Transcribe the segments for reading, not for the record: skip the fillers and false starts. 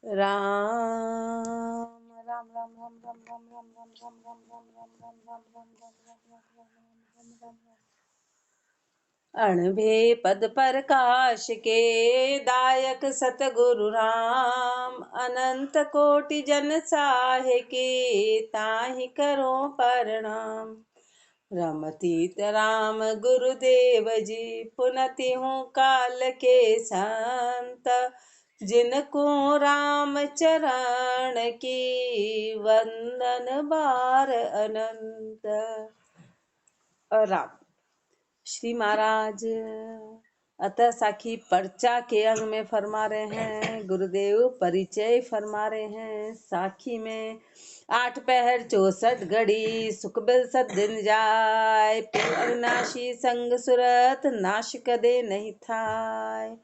राम राम राम राम राम राम राम राम राम राम राम राम राम राम राम राम राम राम। अणभे पद प्रकाश के दायक सतगुरु राम, अनंत कोटि जन साहे के ताहि करो प्रणाम। रमतीत राम गुरुदेव जी, पुनति हूँ काल के संत, जिनको राम चरण की वंदन बार अनंत। राम श्री महाराज अतः साखी पर्चा के अंग में फरमा रहे हैं, गुरुदेव परिचय फरमा रहे हैं। साखी में 8 पहर 64 घड़ी, सुख बिल सद दिन जाय, पिल अविनाशी संग सुरत, नाश कदे नहीं थाय।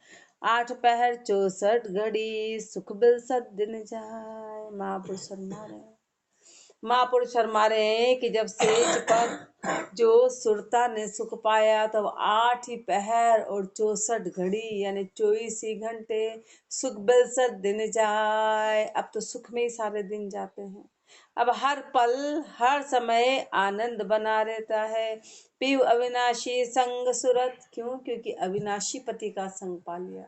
8 पहर 64 घड़ी, सुख बिल सद दिन जाय। महापुरुष फरमा रहे हैं, महापुरुष फरमा रहे हैं कि जब सेज पर जो सुरता ने सुख पाया तब 8 ही पहर और 64 घड़ी यानी 24 ही घंटे सुख बिलसत दिन जाए। अब तो सुख में ही सारे दिन जाते हैं। अब हर पल हर समय आनंद बना रहता है। पीव अविनाशी संग सुरत, क्यों? क्योंकि अविनाशी पति का संग पा लिया।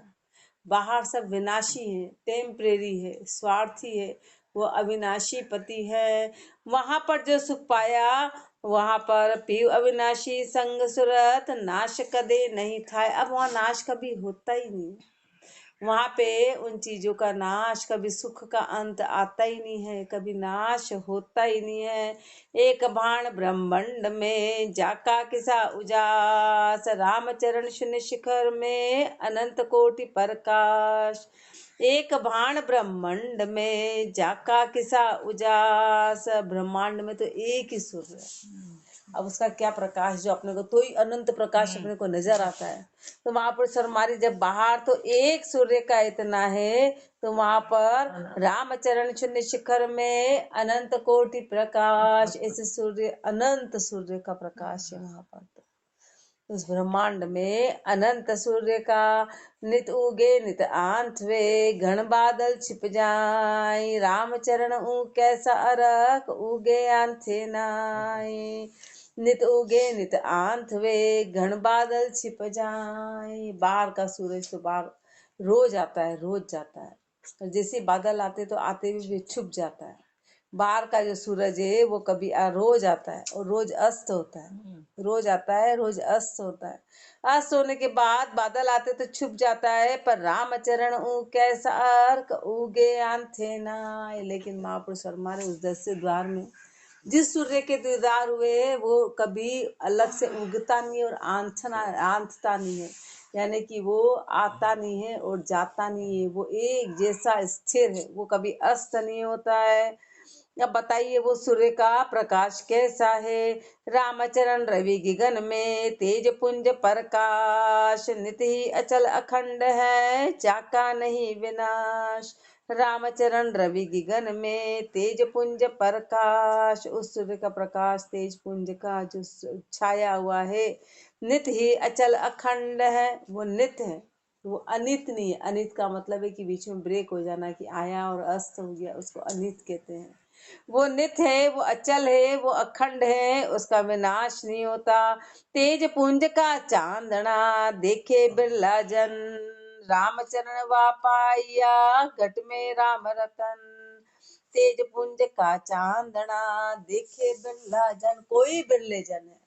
बाहर सब विनाशी है, टेम्परेरी है, स्वार्थी है, वो अविनाशी पति है। वहां पर जो सुख पाया वहां पर पीव अविनाशी संग सुरत, नाश कदे नहीं था। अब वहां नाश कभी होता ही नहीं। वहां पे उन चीजों का नाश, कभी सुख का अंत आता ही नहीं है, कभी नाश होता ही नहीं है। एक बाण ब्रह्मांड में जाका किसा उजास, रामचरण शून्य शिखर में अनंत कोटि प्रकाश। एक बाण ब्रह्मांड में जाका किसा उजास, ब्रह्मांड में तो एक ही सूर्य है, अब उसका क्या प्रकाश जो अपने को, तो ही अनंत प्रकाश अपने को नजर आता है। तो वहां पर सरमारी जब बाहर तो एक सूर्य का इतना है, तो वहां पर रामचरण शून्य शिखर में अनंत कोटि प्रकाश, ऐसे सूर्य अनंत सूर्य का प्रकाश है वहां पर। तो उस ब्रह्मांड में अनंत सूर्य का नित उगे नित आंत वे, घन बादल छिप जाए, रामचरण ऊ कैसा अरख उगे आंथे नाई। नित उगे नित आंत वे, घन बादल छिप जाए। बाहर का सूरज तो बाहर रोज आता है, रोज जाता है। जैसे बादल आते तो आते भी छुप जाता है। बाहर का जो सूरज है वो कभी रोज आता है और रोज अस्त होता है, रोज आता है रोज अस्त होता है। अस्त होने के बाद बादल आते तो छुप जाता है, पर रामचरण ऊ कैसा अर्क उगे आंथे ना। लेकिन महापुरुष हमारे उस 10 द्वार में जिस सूर्य के दीदार हुए वो कभी अलग से उगता नहीं और आंथता नहीं है, यानी कि वो आता नहीं है और जाता नहीं है, वो एक जैसा स्थिर है, वो कभी अस्त नहीं होता है। अब बताइए वो सूर्य का प्रकाश कैसा है। रामचरण रवि गगन में तेज पुंज प्रकाश, नित्य ही अचल अखंड है, जाका नहीं विनाश। रामचरण रवि गगन में तेज पुंज प्रकाश, उस सूर्य का प्रकाश तेज पुंज का जो छाया हुआ है, नित्य ही अचल अखंड है, वो नित्य है, वो अनित नहीं है। अनित का मतलब है कि बीच में ब्रेक हो जाना, कि आया और अस्त हो गया, उसको अनित कहते हैं। वो नित्य है, वो अचल है, वो अखंड है, उसका विनाश नहीं होता। तेज पुंज का चांदना देखे बिरला जन, रामचरण वापाया घट में राम रतन। तेज पुंज का चांदना देखे बिरला जन, कोई बिरले जन है,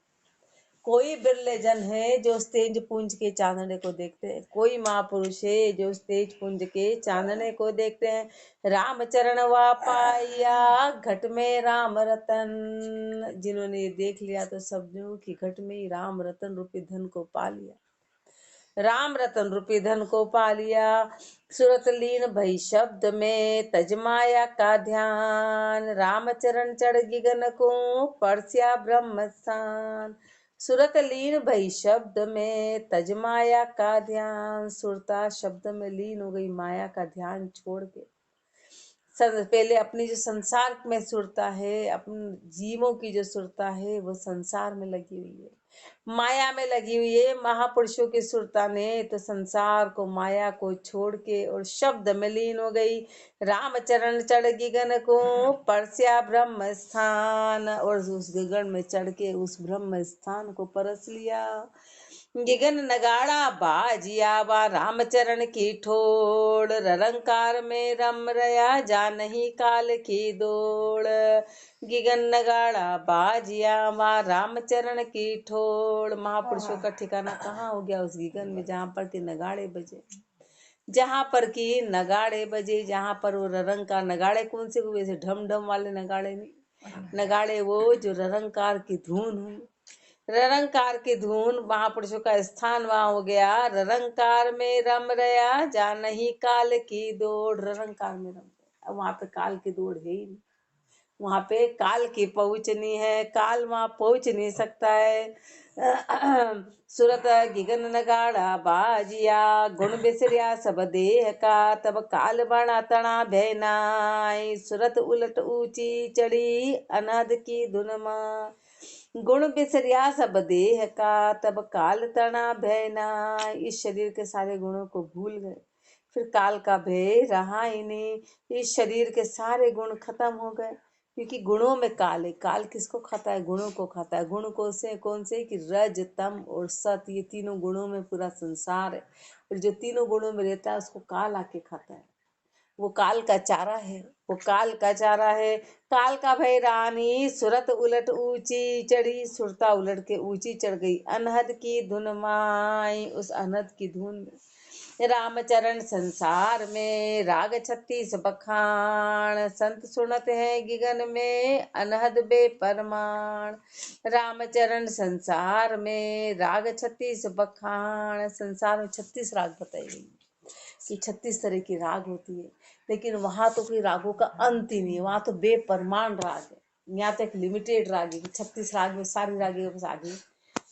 कोई बिरले जन है जो उस तेज पुंज के चांदने को देखते हैं। कोई महापुरुष है जो उस तेज पुंज के चांदने को देखते हैं। रामचरण वापाया घट में राम रतन, जिन्होंने ये देख लिया तो समझो कि घट में ही राम रतन रूपी धन को पा लिया, राम रतन रूपी धन को पा लिया। सुरत लीन भई शब्द में तजमाया का ध्यान, रामचरण चढ़ गगन को परस्या ब्रह्म स्थान। सुरत लीन भई शब्द में तजमाया का ध्यान, सुरता शब्द में लीन हो गई, माया का ध्यान छोड़ के। पहले अपनी जो संसार में सुरता है, अपने जीवों की जो सुरता है वो संसार में लगी हुई है। माया में लगी हुई है महापुरुषों की सुरता ने, तो संसार को माया को छोड़ के और शब्द में लीन हो गई। रामचरण चढ़ गगन को परस्या ब्रह्म स्थान, और उस गगन में चढ़ के उस ब्रह्म स्थान को परस लिया। गगन नगाड़ा बाजिया बा रामचरण की ठोड़, ररंकार में रम रया जा नहीं काल की दौड़। गगन नगाड़ा बाजिया बा रामचरण की ठोड़। महापुरुषों का ठिकाना कहाँ हो गया? उस गगन में जहाँ पर के नगाड़े बजे, जहाँ पर की नगाड़े बजे, जहाँ पर वो ररंकार। नगाड़े कौन से हुए? ढम ढम वाले नगाड़े नहीं, नगाड़े वो जो ररंकार की धुन हुई। ररंकार की धुन, महापुरुषों का स्थान वहां हो गया। ररंकार में रम रया जा नहीं काल की दौड़। ररंकार में रम रया, अब वहां पे काल की दौड़ है ही नहीं। वहां पे काल की पहुंचनी है, काल वहां पहुंच नहीं सकता है। सुरत गिगन नगाड़ा बाजिया, गुण बिसरिया सब देह का, तब काल बना तना भैनाई। सुरत उलट ऊंची चढ़ी अनहद की धुन मां, गुण बिसरिया सब देह का, तब काल तना भयना। इस शरीर के सारे गुणों को भूल गए, फिर काल का भय रहा ही नहीं। इस शरीर के सारे गुण खत्म हो गए, क्योंकि गुणों में काल है। काल किसको खाता है? गुणों को खाता है। गुण कौन से? कि रज तम और सत, ये तीनों गुणों में पूरा संसार है। और जो तीनों गुणों में रहता है उसको काल आके खाता है। वो काल का चारा है, वो काल का चारा है। काल का भय रानी, सुरत उलट ऊंची चढ़ी, सुरता उलट के ऊंची चढ़ गई अनहद की धुन माई। उस अनहद की धुन में रामचरण संसार में राग 36 बखान, संत सुनत है गगन में अनहद बेपरमाण। रामचरण संसार में राग 36 बखान, संसार में 36 राग बताई गई कि 36 तरह की राग होती है, लेकिन वहां तो कोई रागों का अंत ही नहीं है। वहां तो बेपरमान राग है। यहाँ तो एक लिमिटेड राग है कि 36 राग में सारी रागें बस आ गई,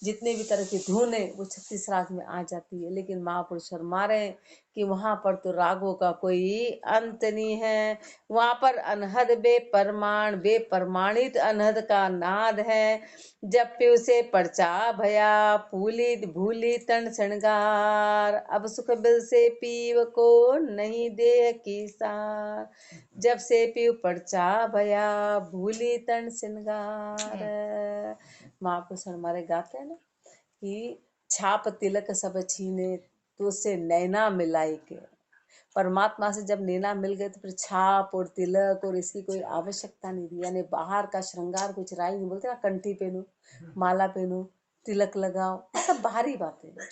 जितने भी तरह की धुन है वो 36 राग में आ जाती है। लेकिन महापुरुष फरमा रहे हैं कि वहां पर तो रागों का कोई अंत नहीं है। वहां पर अनहद बेपरमाण, बेपरमाणित अनहद का नाद है। जब पे उसे परचा भया फूली भूली तन श्रृंगार, अब सुख बिल से पीव को नहीं देह की सार। जब से पीव परचा भया भूली तन श्रृंगार। महापुरुष हमारे गाते हैं ना कि छाप तिलक सब छीने, तो उससे नैना मिलाई के। परमात्मा से जब नैना मिल गए तो फिर छाप और तिलक और इसकी कोई आवश्यकता नहीं थी। यानी बाहर का श्रृंगार कुछ राही नहीं। बोलते ना कंठी पहनो, माला पहनो, तिलक लगाओ, ये सब बाहरी बातें हैं,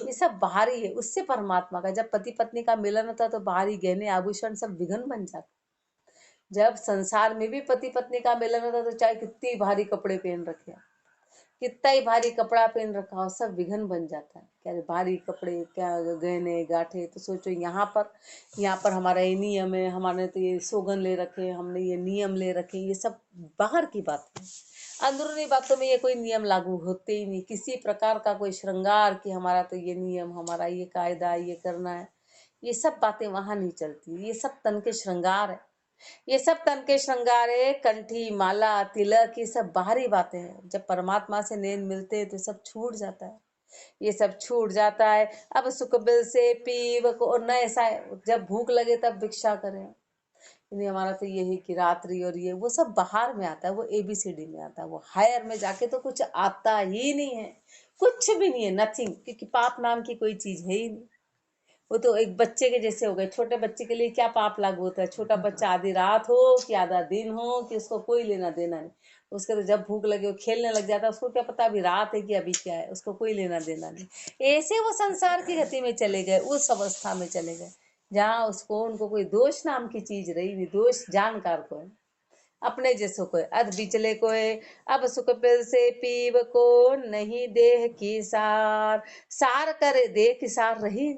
ये सब बाहरी है। उससे परमात्मा का जब पति पत्नी का मिलन होता तो बाहरी गहने आभूषण सब विघन बन जाते। जब संसार में भी पति पत्नी का मिलन होता तो चाहे कितनी भारी कपड़े पहन रखे, कितना ही भारी कपड़ा पहन रखा हो, सब विघन बन जाता है। क्या भारी कपड़े, क्या गहने गाठे। तो सोचो यहाँ पर हमारा ये नियम है, हमारे तो ये सौगन ले रखे, हमने ये नियम ले रखे, ये सब बाहर की बात है। अंदरूनी बातों में ये कोई नियम लागू होते ही नहीं। किसी प्रकार का कोई श्रृंगार कि हमारा तो ये नियम, हमारा ये कायदा, ये करना है, ये सब बातें वहां नहीं चलती। ये सब तन के श्रृंगार है, ये सब तन के श्रृंगार है। कंठी, माला, तिलक, ये सब बाहरी बातें हैं। जब परमात्मा से नैन मिलते हैं तो सब छूट जाता है, ये सब छूट जाता है। अब सुख बिल से पीव को, और न ऐसा जब भूख लगे तब भिक्षा करें। नहीं, हमारा तो ये है कि रात्रि और ये वो सब बाहर में आता है, वो ABCD में आता है। वो हायर में जाके तो कुछ आता ही नहीं है, कुछ भी नहीं है, नथिंग। क्योंकि पाप नाम की कोई चीज है ही नहीं। वो तो एक बच्चे के जैसे हो गए। छोटे बच्चे के लिए क्या पाप लागू होता है? छोटा बच्चा आधी रात हो कि आधा दिन हो, कि उसको कोई लेना देना नहीं। उसके तो जब भूख लगे वो खेलने लग जाता है। उसको क्या पता अभी रात है कि अभी क्या है, उसको कोई लेना देना नहीं। ऐसे वो संसार की गति में चले गए, उस अवस्था में चले गए जहाँ उनको कोई दोष नाम की चीज रही नहीं। दोष जानकार को है, अपने जैसो को है, अध बिचले को है। अब सुख पिल से पीव को नहीं देह की सार, सार करे देह की सार रही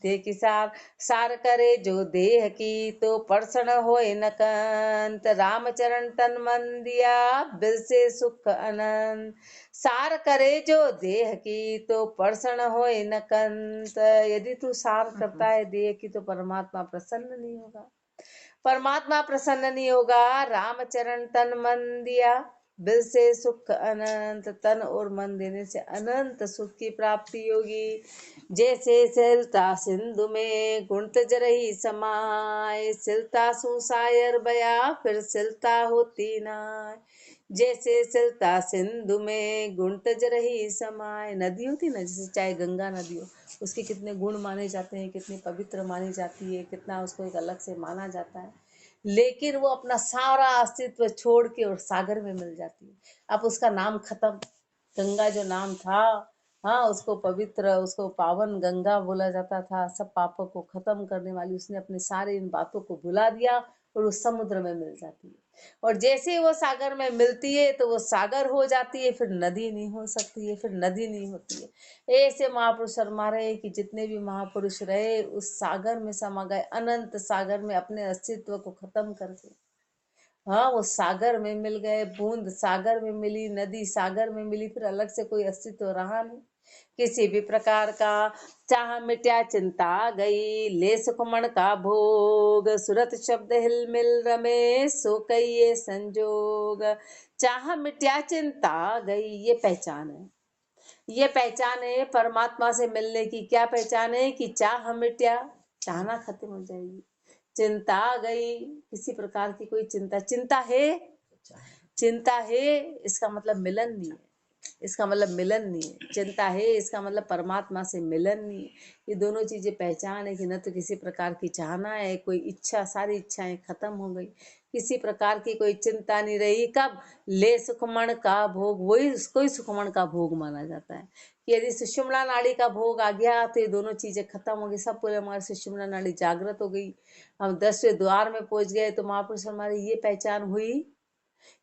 देह की सार करे जो देह की, तो परसण होए न कंत। रामचरण तन मन दिया बिल से सुख अनंत, सार करे जो देह की, तो परसण होए न कंत। यदि तू सार करता है देह की तो परमात्मा प्रसन्न नहीं होगा, परमात्मा प्रसन्न नहीं होगा। रामचरण तन मन दिया, बिल से सुख अनंत, तन और मन देने से अनंत सुख की प्राप्ति होगी। जैसे सिलता सिंधु में गुणत जरही समाए, सिलता सुसायर बया फिर सिलता होती नाय। जैसे सिलता सिंधु में गुणत जरही समाए, नदी होती ना, जैसे चाहे गंगा नदी हो, उसके कितने गुण माने जाते हैं, कितनी पवित्र मानी जाती है, कितना उसको एक अलग से माना जाता है, लेकिन वो अपना सारा अस्तित्व छोड़ के और सागर में मिल जाती है। अब उसका नाम खत्म, गंगा जो नाम था, हाँ, उसको पवित्र, उसको पावन गंगा बोला जाता था, सब पापों को खत्म करने वाली, उसने अपने सारे इन बातों को भुला दिया और उस समुद्र में मिल जाती है। और जैसे ही वो सागर में मिलती है तो वो सागर हो जाती है, फिर नदी नहीं हो सकती है, फिर नदी नहीं होती है। ऐसे महापुरुष शर्मा रहे कि जितने भी महापुरुष रहे उस सागर में समा गए, अनंत सागर में अपने अस्तित्व को खत्म करके, हाँ, वो सागर में मिल गए। बूंद सागर में मिली, नदी सागर में मिली, फिर अलग से कोई अस्तित्व रहा नहीं किसी भी प्रकार का। चाह मिट्या चिंता गई, ले सुखमण का भोग, सुरत शब्द हिल मिल रमे सो कहिए संजोग। चाह मिट्या चिंता गई, ये पहचान है, ये पहचान है परमात्मा से मिलने की। क्या पहचान है कि चाह मिट्या, चाहना खत्म हो जाएगी, चिंता गई, किसी प्रकार की कोई चिंता, चिंता है, चिंता है इसका मतलब मिलन नहीं है, इसका मतलब मिलन नहीं है। चिंता है इसका मतलब परमात्मा से मिलन नहीं है। ये दोनों चीजें पहचान है कि न तो किसी प्रकार की चाहना है, कोई इच्छा, सारी इच्छाएं खत्म हो गई, किसी प्रकार की कोई चिंता नहीं रही। कब? ले सुखमण का भोग, वही उसको ही सुखमण का भोग माना जाता है कि यदि सुषुम्ना नाड़ी का भोग आ गया तो ये दोनों चीजें खत्म हो गई, सब पूरे हमारे सुषुम्ना नाड़ी जागृत हो गई, हम 10वें द्वार में पहुंच गए। तो महापुरुष हमारी ये पहचान हुई,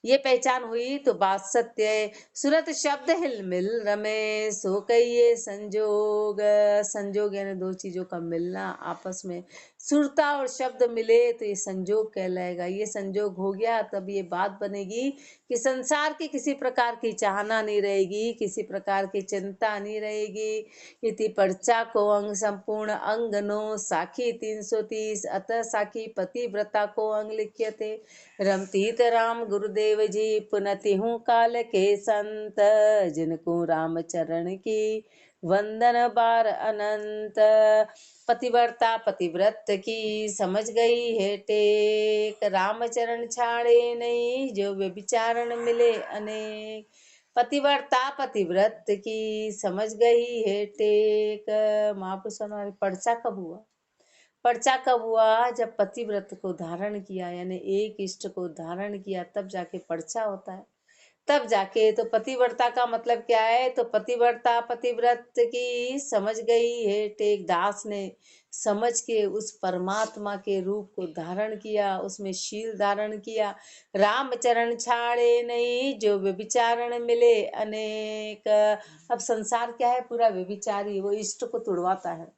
ये पहचान हुई तो बात सत्य है। सुरत शब्द हिल मिल रमे सो कहिए संजोग, संजोग यानी दो चीजों का मिलना आपस में, सुरता और शब्द मिले तो ये संजोग कहलाएगा। ये संजोग हो गया तब ये बात बनेगी कि संसार की किसी प्रकार की चाहना नहीं रहेगी, किसी प्रकार की चिंता नहीं रहेगी। इति पर्चा को अंग संपूर्ण अंग नो साखी 330, अतः साखी पतिव्रता को अंग लिखे थे। रमतीत राम गुरुदेव जी पुनति हूँ काल के संत, जिनको राम चरण की वंदन बार अनंत। पतिव्रता पतिव्रत की समझ गई है टेक, राम चरण छाड़े नहीं जो व्यभिचारण मिले अनेक। पतिव्रता पतिव्रत की समझ गई है टेक। महापुरुषों ने पर्चा कब हुआ? पर्चा कब हुआ? जब पतिव्रत को धारण किया, यानी एक इष्ट को धारण किया, तब जाके पर्चा होता है, तब जाके। तो पतिव्रता का मतलब क्या है? तो पतिव्रता पतिव्रत की समझ गई है टेक, दास ने समझ के उस परमात्मा के रूप को धारण किया, उसमें शील धारण किया। राम चरण छाड़े नहीं जो व्यभिचारण मिले अनेक। अब संसार क्या है? पूरा व्यभिचारी, वो इष्ट को तुड़वाता है।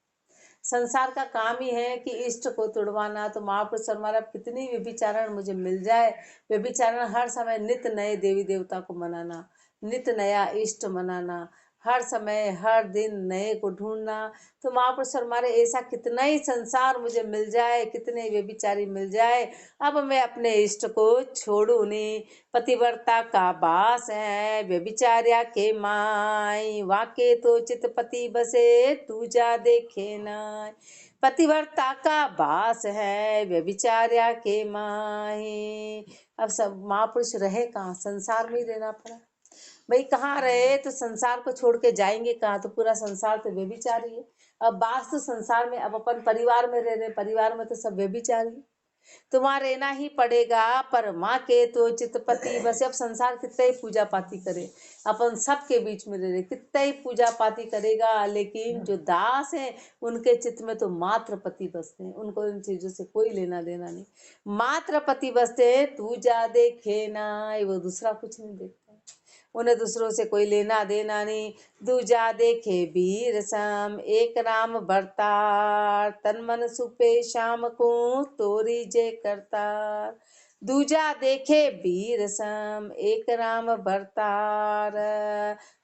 संसार का काम ही है कि इष्ट को तुड़वाना। तो महापुरुष हमारा कितनी व्यभिचारण मुझे मिल जाए, व्यभिचारण हर समय नित नए देवी देवता को मनाना, नित नया इष्ट मनाना, हर समय हर दिन नए को ढूंढना। तो महापुरुष हमारे ऐसा कितना ही संसार मुझे मिल जाए, कितने व्यभिचारी मिल जाए, अब मैं अपने इष्ट को छोड़ू नहीं। पतिव्रता का बास है व्यभिचार्या के माई, वाके तो चित पति बसे तू जा देखे नाय। पतिव्रता का बास है व्यभिचार्या के माही। अब सब महापुरुष रहे कहाँ? संसार में ही रहना पड़ा भाई। कहाँ रहे? तो संसार को छोड़ के जाएंगे कहाँ? तो पूरा संसार तो व्यभिचारी है। अब बास तो संसार में, अब अपन परिवार में रह रहे, परिवार में तो सब व्यभिचारी, तो वहां रहना ही पड़ेगा। पर माँ के तो चितपति बस। अब संसार कितना ही पूजा पाती करे, अपन सबके बीच में रह रहे, कितना ही पूजा पाती करेगा, लेकिन जो दास हैं उनके चित्त में तो मात्र पति बसते हैं, उनको इन चीजों से कोई लेना देना नहीं। मात्र पति बसते हैं, तू जा देखे ना, वो दूसरा कुछ नहीं देखता, उन्हें दूसरों से कोई लेना देना नहीं। दूजा देखे वीर सम एक राम भरतार, तन मन सुपे शाम को तोरी जे करतार। दूजा देखे वीर सम एक राम भरतार।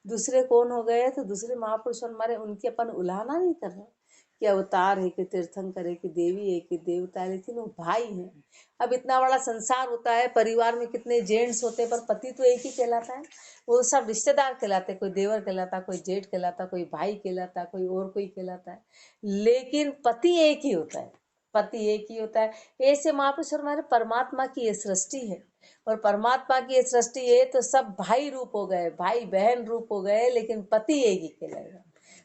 दूसरे कौन हो गए? तो दूसरे महापुरुष हमारे, उनकी अपन उलाहना नहीं कर रहे कि अवतार है कि तीर्थंकर है कि देवी है कि देवता है, लेकिन वो भाई हैं। अब इतना बड़ा संसार होता है, परिवार में कितने जेंट्स होते हैं, पर पति तो एक ही कहलाता है। वो सब रिश्तेदार कहलाते, कोई देवर कहलाता, कोई जेठ कहलाता, कोई भाई कहलाता, कोई और कोई कहलाता है, लेकिन पति एक ही होता है। पति एक ही होता है। ऐसे महापुरुष हमारे परमात्मा की ये सृष्टि है, और परमात्मा की ये सृष्टि है तो सब भाई रूप हो गए, भाई बहन रूप हो गए, लेकिन पति एक ही कहलाएगा।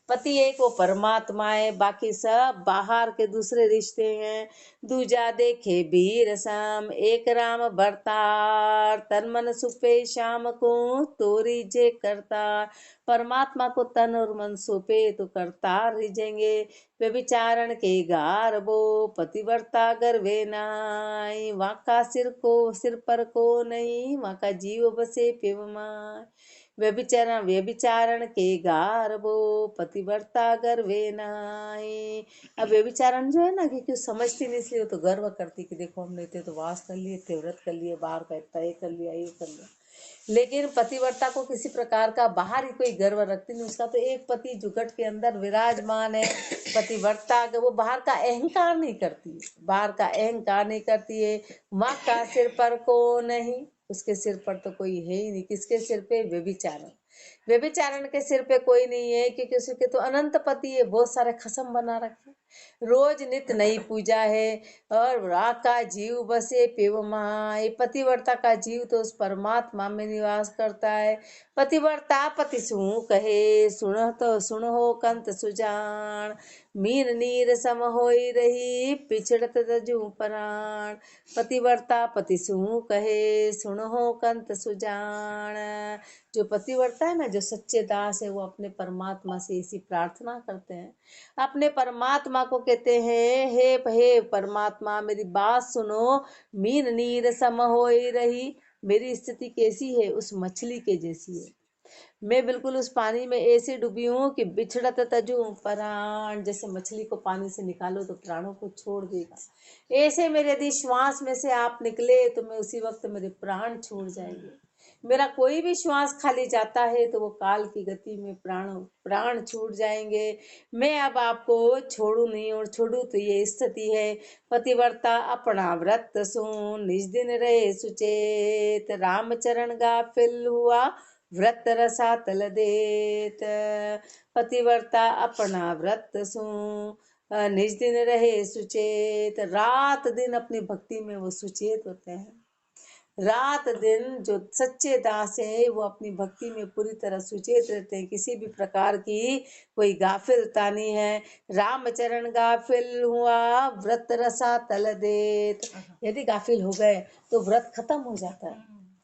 पति एक वो परमात्मा है, बाकी सब बाहर के दूसरे रिश्ते हैं। दूजा देखे बीर सम, एक राम भरतार, तन मन सुपे श्याम को तोरी जे करतार। परमात्मा को तन और मन सौंपे तो करतार रिझेंगे। व्यभिचारण के गारबो, पतिव्रता गर्वे नाई, वाका सिर पर को नहीं, वाका जीव बसे पिव माय। व्यभिचारण के गारबो, पतिव्रता गर्वे नाई। अब व्यभिचारण जो है ना, कि समझती नहीं, इसलिए वो तो गर्व करती कि देखो हमने इतने तो वास कर लिए, इतने व्रत कर लिए, बाहर का इतना ये कर लिया, ये कर लिया। लेकिन पतिव्रता को किसी प्रकार का बाहर ही कोई गर्व रखती नहीं, उसका तो एक पति जुगट के अंदर विराजमान है। पतिव्रता वो बाहर का अहंकार नहीं करती है, बाहर का अहंकार नहीं करती है। माँ का सिर पर को नहीं, उसके सिर पर तो कोई है ही नहीं। किसके सिर पे? व्यभिचारण। व्यभिचारण के सिर पे कोई नहीं है, क्योंकि उसके तो अनंत पति है, बहुत सारे खसम बना रखे, रोज नित नई पूजा है। और राग का जीव बसे पिव माय, पतिव्रता का जीव तो उस परमात्मा में निवास करता है। पतिव्रता पति सु कहे, सुन तो सुन हो कंत सुजान, मीन नीर सम होई रही, पिछड़त तजु प्राण। पतिव्रता पति सु कहे, सुन हो कंत सुजान। जो पतिव्रता है ना, जो सच्चे दास है, वो अपने परमात्मा से इसी प्रार्थना करते हैं, अपने परमात्मा को कहते हैं, हे परमात्मा मेरी बात सुनो, मीन नीर सम होई रही। मेरी स्थिति कैसी है? उस मछली के जैसी है। मैं बिल्कुल उस पानी में ऐसे डूबी हूँ कि बिछड़त तजु प्राण, जैसे मछली को पानी से निकालो तो प्राणों को छोड़ देगा, ऐसे मेरे यदि श्वास में से आप निकले तो मैं उसी वक्त मेरे प्राण छोड़ जाएंगे। मेरा कोई भी श्वास खाली जाता है तो वो काल की गति में प्राण छूट जाएंगे। मैं अब आपको छोड़ू नहीं, और छोड़ू तो ये स्थिति है। पतिव्रता अपना व्रत सुन, निज दिन रहे सुचेत, रामचरण गाफिल हुआ, व्रत रसा तल देत। पतिव्रता अपना व्रत सुन, निज दिन रहे सुचेत। रात दिन अपनी भक्ति में वो सुचेत होते हैं। रात दिन जो सच्चे दास है वो अपनी भक्ति में पूरी तरह सुचेत रहते हैं, किसी भी प्रकार की कोई गाफिलता नहीं है। रामचरण गाफिल हुआ, व्रत रसा तल देत। यदि गाफिल हो गए तो व्रत खत्म हो जाता है,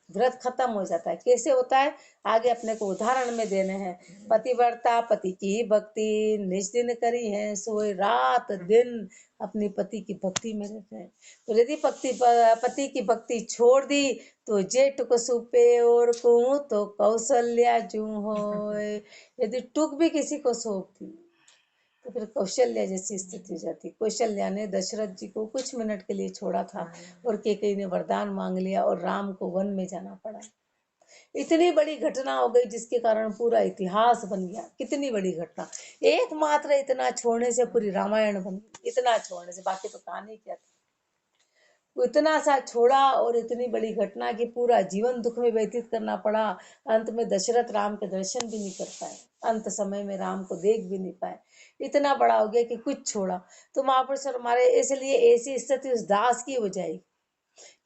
व्रत खत्म हो जाता है। कैसे होता है? आगे अपने को उदाहरण में देने हैं। पतिव्रता पति की भक्ति, निज दिन करी है सोए, रात दिन अपने पति की भक्ति में रहते हैं। तो यदि पति की भक्ति छोड़ दी तो जेठ को सुपे और को तो कौशल्या जू होए। यदि टुक भी किसी को सौंप दी तो फिर कौशल्या जैसी स्थिति हो जाती। कौशल्या ने दशरथ जी को कुछ मिनट के लिए छोड़ा था, और कैकेयी ने वरदान मांग लिया और राम को वन में जाना पड़ा। इतनी बड़ी घटना हो गई जिसके कारण पूरा इतिहास बन गया। कितनी बड़ी घटना, एकमात्र इतना छोड़ने से पूरी रामायण बन गई। इतना छोड़ने से, बाकी तो कहानी क्या थी। इतना सा छोड़ा और इतनी बड़ी घटना की पूरा जीवन दुख में व्यतीत करना पड़ा। अंत में दशरथ राम के दर्शन भी नहीं कर पाए, अंत समय में राम को देख भी नहीं पाए। इतना बड़ा हो गया कि कुछ छोड़ा। तो महापुरुष हमारे इसलिए ऐसी स्थिति उस दास की हो जाएगी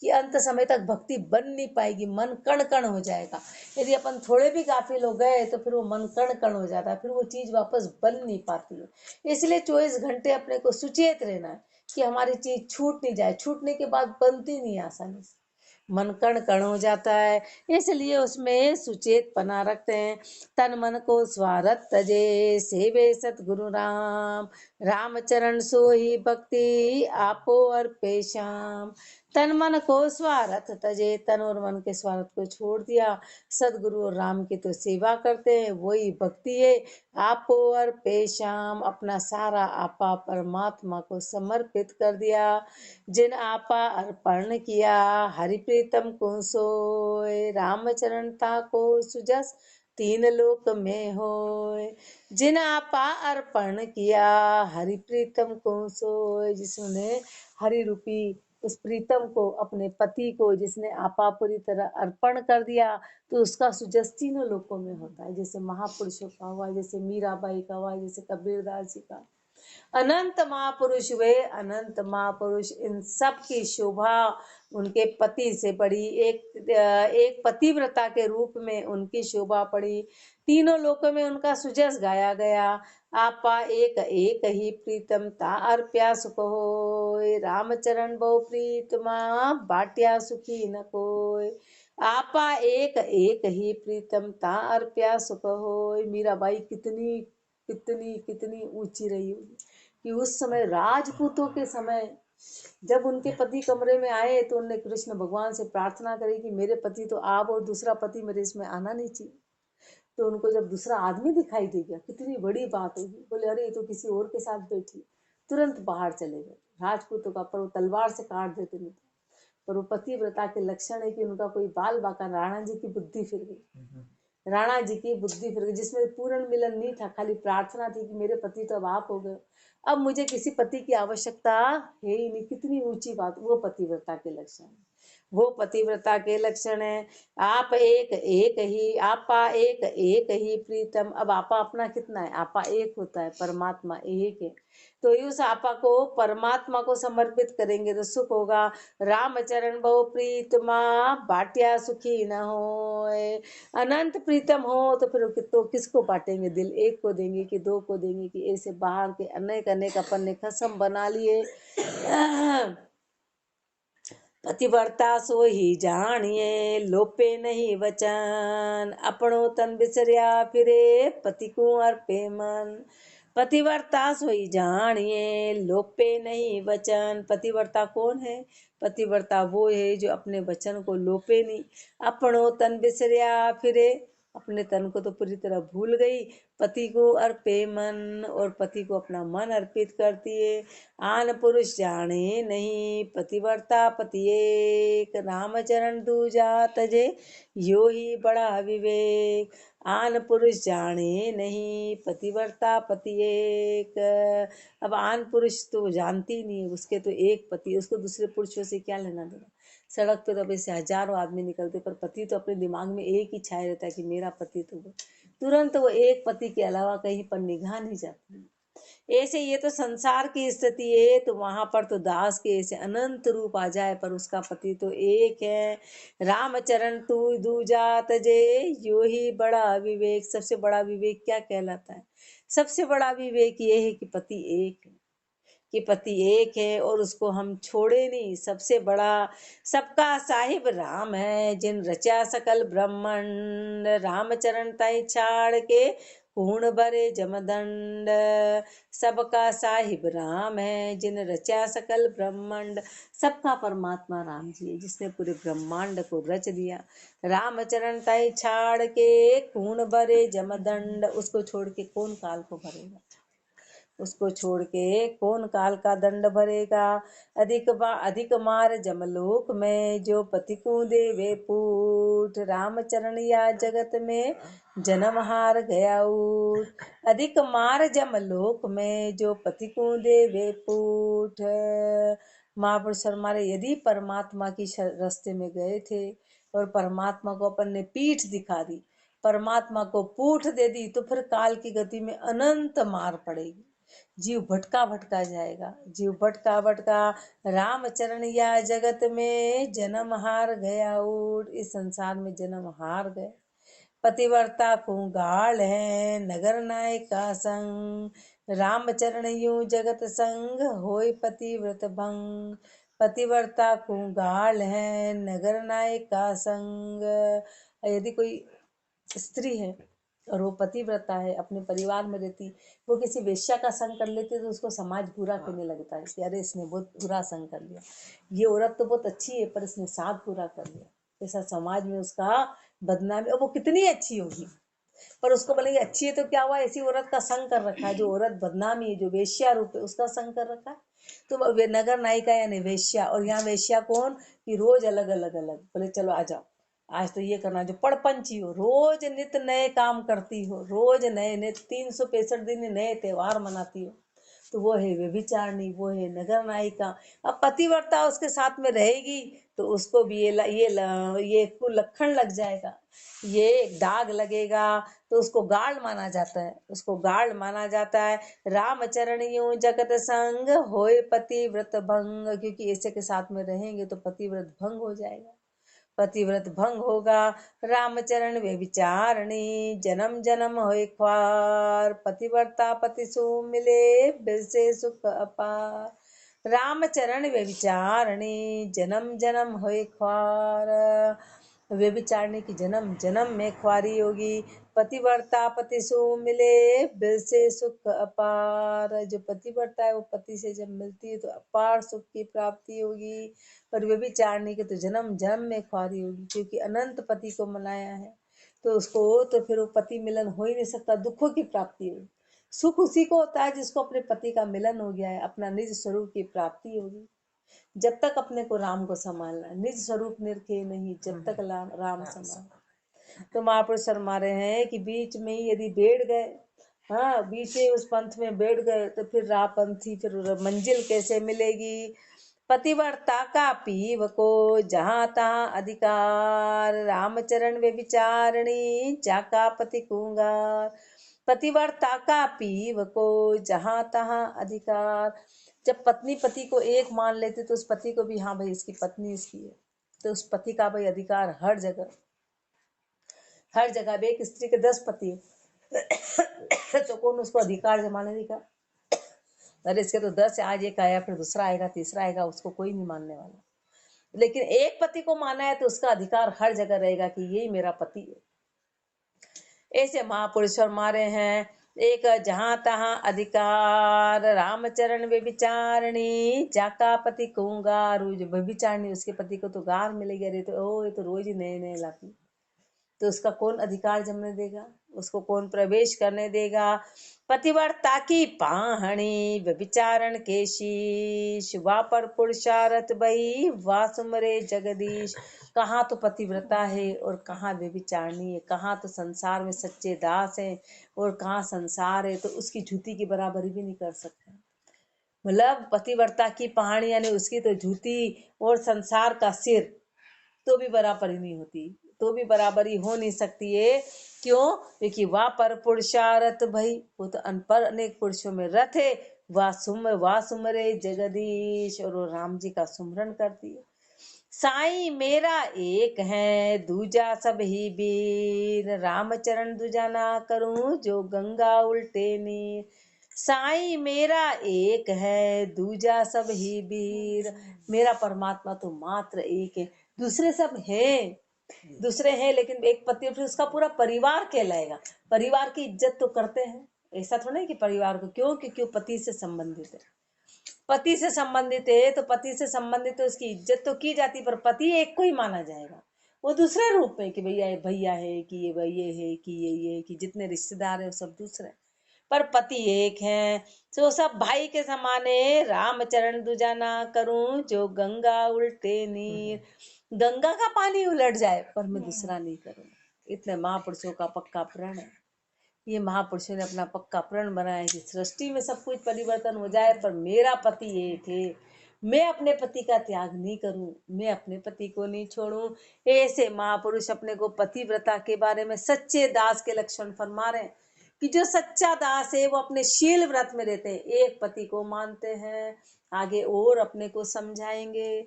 कि अंत समय तक भक्ति बन नहीं पाएगी, मन कण कण हो जाएगा। यदि अपन थोड़े भी गाफिल हो गए तो फिर वो मन कण कण हो जाता है, फिर वो चीज वापस बन नहीं पाती है। इसलिए 24 घंटे अपने को सुचेत रहना है कि हमारी चीज छूट नहीं जाए। छूटने के बाद बनती नहीं आसानी से, मन कण कण हो जाता है। इसलिए उसमें सुचेत बना रखते हैं। तन मन को स्वारथ तजे, सेवे सतगुरु राम, रामचरण सोही भक्ति, आपो अर्पे श्याम। तन मन को स्वार्थ तजे, तन और मन के स्वार्थ को छोड़ दिया, सदगुरु और राम की तो सेवा करते हैं, वही भक्ति है। आपो अर्पे श्याम, अपना सारा आपा परमात्मा को समर्पित कर दिया। जिन आपा अर्पण किया, हरि प्रीतम को सोए, रामचरण ता को सुजस तीन लोक में होय। जिन आपा अर्पण किया हरि प्रीतम को सोय। जिसने हरि रूपी उस प्रीतम को, अपने पति को जिसने आपा पूरी तरह अर्पण कर दिया, तो उसका सुजस तीनों लोकों में होता है। जैसे महापुरुषों का हुआ, जैसे मीराबाई का हुआ, जैसे कबीरदास जी का। अनंत महापुरुष वे अनंत महापुरुष, इन सब की शोभा उनके पति से पड़ी। एक पतिव्रता के रूप में उनकी शोभा पड़ी। तीनों लोकों में उनका सुजस गाया गया। आपा एक एक ही प्रीतम ता अर्प्या सुख होय। रामचरण बहु प्रीतमा बाट्या सुखी न कोय। आपा एक एक ही प्रीतम ता अर्प्या सुख होय। मीराबाई कितनी कितनी कितनी ऊंची रही होगी कि उस समय राजपूतों के समय जब उनके पति कमरे में आए तो उन्होंने कृष्ण भगवान से प्रार्थना करी कि मेरे पति तो आप और दूसरा पति मेरे इसमें आना नहीं चाहिए। तो उनको जब दूसरा आदमी दिखाई दे गया, कितनी बड़ी बात होगी, बोले अरे ये तो किसी और के साथ बैठी। तुरंत बाहर चले गए। राजपूतों का पर वो तलवार से काट देते नहीं, पर वो पतिव्रता के लक्षण है कि उनका कोई बाल बाका, राणा जी की बुद्धि फिर गई। राणा जी की बुद्धि फिर गई, जिसमें पूर्ण मिलन नहीं था, खाली प्रार्थना थी कि मेरे पति तो अब आप हो गए, अब मुझे किसी पति की आवश्यकता है ही नहीं। कितनी ऊंची बात, वो पतिव्रता के लक्षण है, वो पतिव्रता के लक्षण है। आप एक एक ही, आपा एक एक ही प्रीतम। अब आपा अपना कितना है, आपा एक होता है, परमात्मा एक है। तो उस आपा को परमात्मा को समर्पित करेंगे तो सुख होगा। रामचरण बहु प्रीतमा बाट्या सुखी न होय। अनंत प्रीतम हो तो फिर तो किसको बांटेंगे, दिल एक को देंगे कि दो को देंगे, कि ऐसे बाहर के अनेक अनेक अपन ने कसम बना लिए। पतिव्रता सो ही जानिए लोपे नहीं वचन। अपनो तन बिसरिया फिरे पति को अर्पे मन। पतिव्रता सोई जानिए लोपे नहीं वचन। पतिव्रता कौन है, पतिव्रता वो है जो अपने वचन को लोपे नहीं। अपनो तन बिसरिया फिरे, अपने तन को तो पूरी तरह भूल गई, पति को अर्पे मन, और पति को अपना मन अर्पित करती है। आन पुरुष जाने नहीं पतिव्रता पति एक। रामचरण दूजा तजे यो ही बड़ा विवेक। आन पुरुष जाने नहीं पतिव्रता पति एक। अब आन पुरुष तो जानती ही नहीं है, उसके तो एक पति, उसको दूसरे पुरुषों से क्या लेना देना। सड़क पे तो अब ऐसे हजारों आदमी निकलते, पर पति तो अपने दिमाग में एक ही छाया रहता है कि मेरा पति तो वो, तुरंत वो एक पति के अलावा कहीं पर निगाह नहीं जाती। ऐसे ये तो संसार की स्थिति है, तो वहां पर तो दास के ऐसे अनंत रूप आ जाए, पर उसका पति तो एक है। रामचरण तू दूजा तजे यो ही बड़ा विवेक। सबसे बड़ा विवेक क्या कहलाता है, सबसे बड़ा विवेक ये है कि पति एक है, कि पति एक है और उसको हम छोड़े नहीं। सबसे बड़ा सबका साहिब राम है, जिन रचा सकल ब्रह्मांड। रामचरण तय छाड़ के पूर्ण भरे जमदंड। सबका साहिब राम है, जिन रचा सकल ब्रह्मांड। सबका परमात्मा राम जी है, जिसने पूरे ब्रह्मांड को रच दिया। रामचरण तय छाड़ के पूर्ण भरे जमदंड। उसको छोड़ के कौन काल को भरेगा, उसको छोड़ के कौन काल का दंड भरेगा। अधिक मार जमलोक में जो पति को देवे पूठ। रामचरण या जगत में जन्म हार गया ऊठ। अधिक मार जमलोक में जो पति को देवे पूठ। महापुरुष हमारे यदि परमात्मा की रास्ते में गए थे और परमात्मा को अपन ने पीठ दिखा दी, परमात्मा को पूठ दे दी, तो फिर काल की गति में अनंत मार पड़ेगी, जीव भटका भटका जाएगा, जीव भटका भटका। रामचरण या जगत में जन्म हार गया ऊठ। इस संसार में जन्म हार गए। पतिव्रता को गाल है नगर नायक का संग। रामचरण यूं जगत संग होय पतिव्रत भंग। पतिव्रता को गाल है नगर नायक का संग। यदि कोई स्त्री है और वो पतिव्रता है, अपने परिवार में रहती, वो किसी वेश्या का संग कर लेती तो उसको समाज बुरा करने लगता है कि अरे इसने बहुत बुरा संग कर लिया, ये औरत तो बहुत अच्छी है पर इसने साथ बुरा कर लिया। ऐसा समाज में उसका बदनामी। और वो कितनी अच्छी होगी, पर उसको बोलेंगे अच्छी है तो क्या हुआ, ऐसी औरत का संग कर रखा है, जो औरत बदनामी है, जो वेश्या रूप है, उसका संग कर रखा है। तो नगर नायिका यानी वेश्या, और यहाँ वेश्या कौन कि रोज अलग अलग अलग, बोले चलो आ जाओ, आज तो ये करना, जो पड़पंची हो, रोज नित नए काम करती हो, रोज नए नए 365 दिन नए त्योहार मनाती हो, तो वो है व्यभिचारिणी, वो है नगर नायिका। अब पतिव्रता उसके साथ में रहेगी तो उसको भी ये कुलक्षण लग जाएगा, ये एक दाग लगेगा, तो उसको गाढ़ माना जाता है, उसको गाढ़ माना जाता है। रामचरण यूं जगत संग होए पतिव्रत भंग, क्योंकि ऐसे के साथ में रहेंगे तो पतिव्रत भंग हो जाएगा, पतिव्रत भंग होगा। रामचरण वे विचारणी जन्म जन्म होए ख्वार, पतिव्रता पति सु मिले बिरसे सुख अपार। रामचरण वे विचारणी जन्म जन्म होए ख्वार, वे विचारणी की जन्म जन्म में ख्वारी होगी। पतिव्रता पति सु मिले बिरसे सुख अपार, जो पतिव्रता है वो पति से जब मिलती है तो अपार सुख की प्राप्ति होगी। और व्यभिचारिणी के तो जन्म जन्म में ख्वारी होगी, क्योंकि अनंत पति को मनाया है तो उसको तो फिर वो पति मिलन हो ही नहीं सकता, दुखों की प्राप्ति होगी। सुख उसी को होता है जिसको अपने पति का मिलन हो गया है, अपना निज स्वरूप की प्राप्ति होगी। जब तक अपने को राम को संभालना, निज स्वरूप निरखे नहीं जब तक राम संभाल। तो महापुरुष शर्मा रहे हैं कि बीच में ही यदि बैठ गए, हाँ बीच में उस पंथ में बैठ गए तो फिर राह पंथी, फिर मंजिल कैसे मिलेगी। पतिव्रता का पीव को जहाँ तहाँ अधिकार, रामचरण वे विचारणी जाका पति कुंगार। पतिव्रता का पीव को जहाँ तहाँ अधिकार, जब पत्नी पति को एक मान लेती तो उस पति को भी, हाँ भाई इसकी पत्नी इसकी है, तो उस पति का भाई अधिकार हर जगह, हर जगह। एक स्त्री के 10 पति तो कौन उसको अधिकार जमाने देगा? अरे इसके तो 10 है, आज एक आया फिर दूसरा आएगा तीसरा आएगा, उसको कोई नहीं मानने वाला। लेकिन एक पति को माना है तो उसका अधिकार हर जगह रहेगा कि यही मेरा पति है। ऐसे महापुरुष मारे हैं, एक जहां तहां अधिकार, रामचरण व्यभिचारिणी जाका पति कुंगार। जो व्यभिचारिणी उसके पति को तो गार मिलेगी, अरे तो ओ ये तो रोज ही नए नए लाती, तो उसका कौन अधिकार जमने देगा, उसको कौन प्रवेश करने देगा। पतिव्रता की पाहणी व्यभिचारण केशी, शुभा पर पुरुषारथ बही वासुमरे जगदीश। कहाँ तो पतिव्रता है और कहाँ व्यभिचारिणी है, कहाँ तो संसार में सच्चे दास है और कहाँ संसार है, तो उसकी जूती की बराबरी भी नहीं कर सकते। मतलब पतिव्रता की पहाड़ी यानी उसकी तो जूती और संसार का सिर तो भी बराबरी नहीं होती, तो भी बराबरी हो नहीं सकती है। क्यों? क्योंकि वह पर पुरुषारथ भाई, वो तो अनपर अनेक पुरुषों में रथ है। वह सुमरे जगदीश, और वो राम जी का सुमरन करती है। साईं मेरा एक है दूजा सब ही वीर, रामचरण दूजा ना करूं जो गंगा उल्टे नीर। साईं मेरा एक है दूजा सब ही वीर, मेरा परमात्मा तो मात्र एक है, दूसरे सब हैं, दूसरे हैं, लेकिन एक पति फिर उसका पूरा परिवार कहलाएगा। परिवार की इज्जत तो करते हैं, ऐसा थोड़ा है कि परिवार को क्यों, क्योंकि पति से संबंधित है, पति से संबंधित है तो पति से संबंधित तो उसकी इज्जत तो की जाती, पर पति एक को ही माना जाएगा। वो दूसरे रूप में कि भैया ये भैया है, कि ये भैया है, कि ये है, कि जितने रिश्तेदार है वो सब दूसरे, पर पति एक है। तो सब भाई के समान है। रामचरण दूजा ना करूं जो गंगा उल्टे नीर, गंगा का पानी उलट जाए पर मैं दूसरा नहीं करूंगा। इतने महापुरुषों का पक्का प्रण है। ये महापुरुषों ने अपना पक्का प्रण बनाया कि सृष्टि में सब कुछ परिवर्तन हो जाए पर मेरा पति एक है, मैं अपने पति का त्याग नहीं करूं, मैं अपने पति को नहीं छोड़ूं। ऐसे महापुरुष अपने को पतिव्रता के बारे में सच्चे दास के लक्षण फरमा रहे हैं कि जो सच्चा दास है वो अपने शील व्रत में रहते हैं, एक पति को मानते हैं। आगे और अपने को समझाएंगे।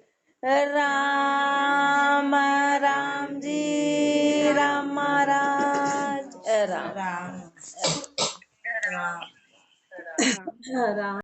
राम राम जी राम महाराज राम राम राम राम